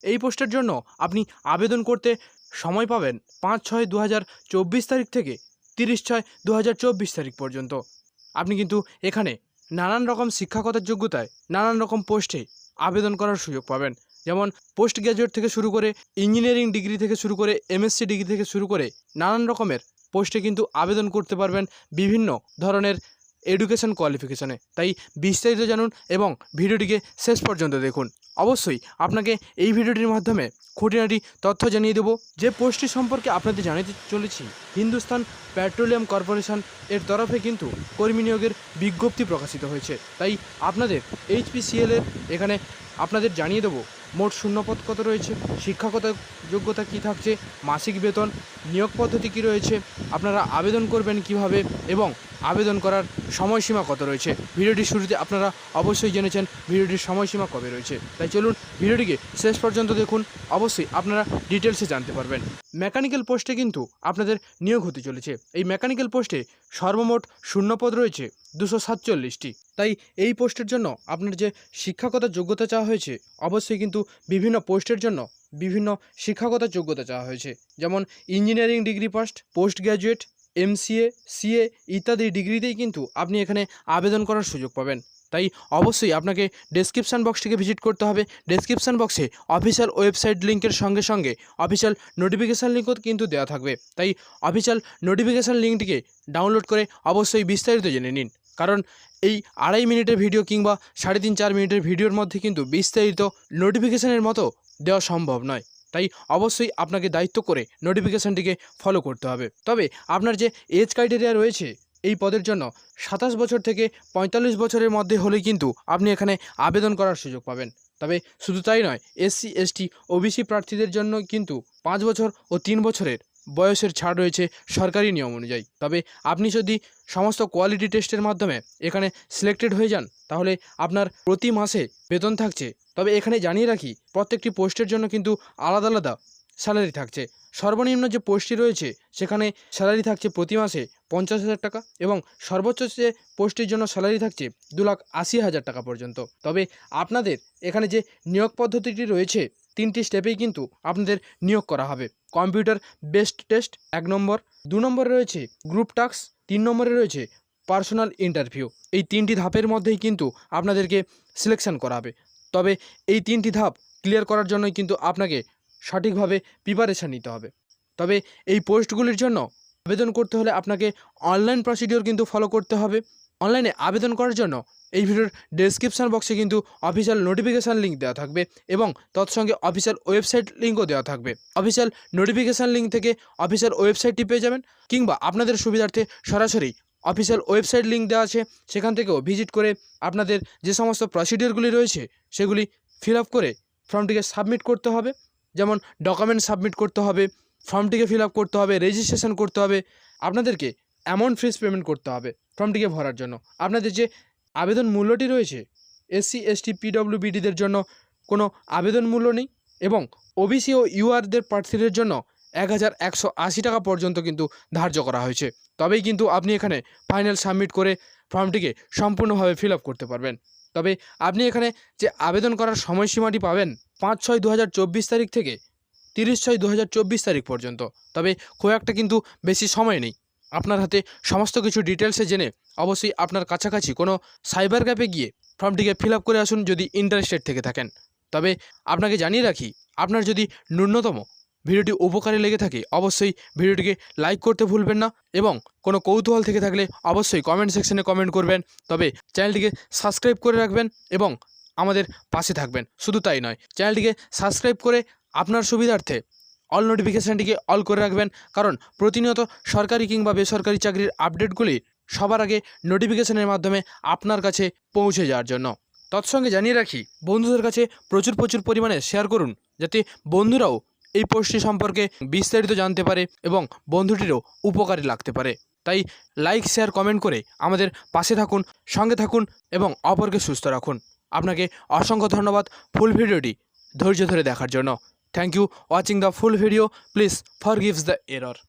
এই পোস্টের জন্য আপনি আবেদন করতে সময় পাবেন 5/6/2024 তারিখ থেকে 30/6/2024 তারিখ পর্যন্ত। আপনি কিন্তু এখানে নানান রকম শিক্ষাগত যোগ্যতায় নানান রকম পোস্টে আবেদন করার সুযোগ পাবেন। যেমন পোস্ট গ্র্যাজুয়েট থেকে শুরু করে ইঞ্জিনিয়ারিং ডিগ্রি থেকে শুরু করে MSc ডিগ্রি থেকে শুরু করে নানান রকমের পোস্টে কিন্তু আবেদন করতে পারবেন বিভিন্ন ধরনের এডুকেশন কোয়ালিফিকেশনে। তাই বিস্তারিত জানুন এবং ভিডিওটিকে শেষ পর্যন্ত দেখুন। অবশ্যই আপনাকে এই ভিডিওটির মাধ্যমে খুঁটিনাটি তথ্য জানিয়ে দেবো। যে পোস্টটি সম্পর্কে আপনাদের জানাতে চলেছি, হিন্দুস্তান পেট্রোলিয়াম কর্পোরেশন এর তরফে কিন্তু কর্মী নিয়োগের বিজ্ঞপ্তি প্রকাশিত হয়েছে। তাই আপনাদের HPCL এর এখানে আপনাদের জানিয়ে দেবো মোট শূন্যপদ কত রয়েছে, শিক্ষাগত যোগ্যতা কী থাকছে, মাসিক বেতন, নিয়োগ পদ্ধতি কী রয়েছে, আপনারা আবেদন করবেন কিভাবে এবং আবেদন করার সময়সীমা কত রয়েছে। ভিডিওটির শুরুতে আপনারা অবশ্যই জেনেছেন ভিডিওটির সময়সীমা কবে রয়েছে। তাই চলুন ভিডিওটিকে শেষ পর্যন্ত দেখুন, অবশ্যই আপনারা ডিটেলসে জানতে পারবেন। মেকানিক্যাল পোস্টে কিন্তু আপনাদের নিয়োগ হতে চলেছে। এই মেকানিক্যাল পোস্টে সর্বমোট শূন্যপদ রয়েছে 247টি। তাই এই পোস্টের জন্য আপনার যে শিক্ষাগত যোগ্যতা চাওয়া হয়েছে, অবশ্যই কিন্তু বিভিন্ন পোস্টের জন্য বিভিন্ন শিক্ষাগত যোগ্যতা চাওয়া হয়েছে। যেমন engineering degree past, post graduate, MCA, CA ইত্যাদি ডিগ্রিতেই কিন্তু আপনি এখানে আবেদন করার সুযোগ পাবেন। তাই অবশ্যই আপনাকে ডেসক্রিপশান বক্সটিকে ভিজিট করতে হবে। ডেসক্রিপশান বক্সে অফিসিয়াল ওয়েবসাইট লিঙ্কের সঙ্গে সঙ্গে অফিসিয়াল নোটিফিকেশান লিঙ্কও কিন্তু দেওয়া থাকবে। তাই অফিসিয়াল নোটিফিকেশান লিঙ্কটিকে ডাউনলোড করে অবশ্যই বিস্তারিত জেনে নিন। কারণ এই 2.5 মিনিটের ভিডিও কিংবা 3.5-4 মিনিটের ভিডিওর মধ্যে কিন্তু বিস্তারিত নোটিফিকেশানের মতো দেওয়া সম্ভব নয়। তাই অবশ্যই আপনাকে দায়িত্ব করে নোটিফিকেশানটিকে ফলো করতে হবে। তবে আপনার যে এজ ক্রাইটেরিয়া রয়েছে এই পদের জন্য 27 বছর থেকে 45 বছরের মধ্যে হলেই কিন্তু আপনি এখানে আবেদন করার সুযোগ পাবেন। তবে শুধু তাই নয়, SC, ST, OBC প্রার্থীদের জন্য কিন্তু 5 বছর ও 3 বছরের বয়সের ছাড় রয়েছে সরকারি নিয়ম অনুযায়ী। তবে আপনি যদি সমস্ত কোয়ালিটি টেস্টের মাধ্যমে এখানে সিলেক্টেড হয়ে যান, তাহলে আপনার প্রতি মাসে বেতন থাকছে। তবে এখানে জানিয়ে রাখি, প্রত্যেকটি পোস্টের জন্য কিন্তু আলাদা আলাদা স্যালারি থাকছে। সর্বনিম্ন যে পোস্টটি রয়েছে সেখানে স্যালারি থাকছে প্রতি মাসে 50,000 টাকা এবং সর্বোচ্চ যে পোস্টের জন্য স্যালারি থাকছে 2,80,000 টাকা পর্যন্ত। তবে আপনাদের এখানে যে নিয়োগ পদ্ধতিটি রয়েছে 3টি স্টেপেই কিন্তু আপনাদের নিয়োগ করা হবে। কম্পিউটার বেসড টেস্ট 1 নম্বর, 2 নম্বরে রয়েছে গ্রুপ টাস্ক, 3 নম্বরে রয়েছে পার্সোনাল ইন্টারভিউ। এই 3টি ধাপের মধ্যেই কিন্তু আপনাদেরকে সিলেকশন করা হবে। তবে এই 3টি ধাপ ক্লিয়ার করার জন্যই কিন্তু আপনাকে সঠিকভাবে প্রিপারেশান নিতে হবে। তবে এই পোস্টগুলির জন্য আবেদন করতে হলে আপনাকে অনলাইন প্রসিডিওর কিন্তু ফলো করতে হবে। অনলাইনে আবেদন করার জন্য এই ভিডিওর ডেসক্রিপশান বক্সে কিন্তু অফিসিয়াল নোটিফিকেশান লিঙ্ক দেওয়া থাকবে এবং তৎসঙ্গে অফিসিয়াল ওয়েবসাইট লিঙ্কও দেওয়া থাকবে। অফিসিয়াল নোটিফিকেশান লিঙ্ক থেকে অফিসিয়াল ওয়েবসাইটটি পেয়ে যাবেন, কিংবা আপনাদের সুবিধার্থে সরাসরি অফিসিয়াল ওয়েবসাইট লিঙ্ক দেওয়া আছে, সেখান থেকেও ভিজিট করে আপনাদের যে সমস্ত প্রসিডিওরগুলি রয়েছে সেগুলি ফিল আপ করে ফর্মটিকে সাবমিট করতে হবে। যেমন ডকুমেন্ট সাবমিট করতে হবে, ফর্মটিকে ফিল আপ করতে হবে, রেজিস্ট্রেশন করতে হবে, আপনাদেরকে অ্যামাউন্ট ফিস পেমেন্ট করতে হবে ফর্মটিকে ভরার জন্য। আপনাদের যে আবেদন মূল্যটি রয়েছে, SC, ST, PWBDদের জন্য কোনো আবেদন মূল্য নেই এবং OBC ও URদের প্রার্থীদের জন্য 1,180 টাকা পর্যন্ত কিন্তু ধার্য করা হয়েছে। তবেই কিন্তু আপনি এখানে ফাইনাল সাবমিট করে ফর্মটিকে সম্পূর্ণভাবে ফিল আপ করতে পারবেন। তবে আপনি এখানে যে আবেদন করার সময়সীমাটি পাবেন 5/6/2024 তারিখ থেকে 30/6/2024 তারিখ পর্যন্ত। তবে খুব একটা কিন্তু বেশি সময় নেই। আপনার হাতে সমস্ত কিছু ডিটেলসে জেনে অবশ্যই আপনার কাছাকাছি কোনো সাইবার ক্যাফে গিয়ে ফর্মটিকে ফিল আপ করে আসুন যদি ইন্টারেস্টেড থেকে থাকেন। তবে আপনাকে জানিয়ে রাখি, আপনার যদি ন্যূনতম ভিডিওটি উপকারে লেগে থাকে অবশ্যই ভিডিওটিকে লাইক করতে ভুলবেন না এবং কোনো কৌতূহল থেকে থাকলে অবশ্যই কমেন্ট সেকশনে কমেন্ট করবেন। তবে চ্যানেলটিকে সাবস্ক্রাইব করে রাখবেন এবং আমাদের পাশে থাকবেন। শুধু তাই নয়, চ্যানেলটিকে সাবস্ক্রাইব করে আপনার সুবিধার্থে অল নোটিফিকেশানটিকে অল করে রাখবেন, কারণ প্রতিনিয়ত সরকারি কিংবা বেসরকারি চাকরির আপডেটগুলি সবার আগে নোটিফিকেশানের মাধ্যমে আপনার কাছে পৌঁছে যাওয়ার জন্য। তৎসঙ্গে জানিয়ে রাখি, বন্ধুদের কাছে প্রচুর পরিমাণে শেয়ার করুন, যাতে বন্ধুরাও এই পোস্টটি সম্পর্কে বিস্তারিত জানতে পারে এবং বন্ধুটিরও উপকারে লাগতে পারে। তাই লাইক, শেয়ার, কমেন্ট করে আমাদের পাশে থাকুন, সঙ্গে থাকুন এবং অপরকে সুস্থ রাখুন। আপনাকে অসংখ্য ধন্যবাদ ফুল ভিডিওটি ধৈর্য ধরে দেখার জন্য। Thank you watching the full video. Please forgive the error.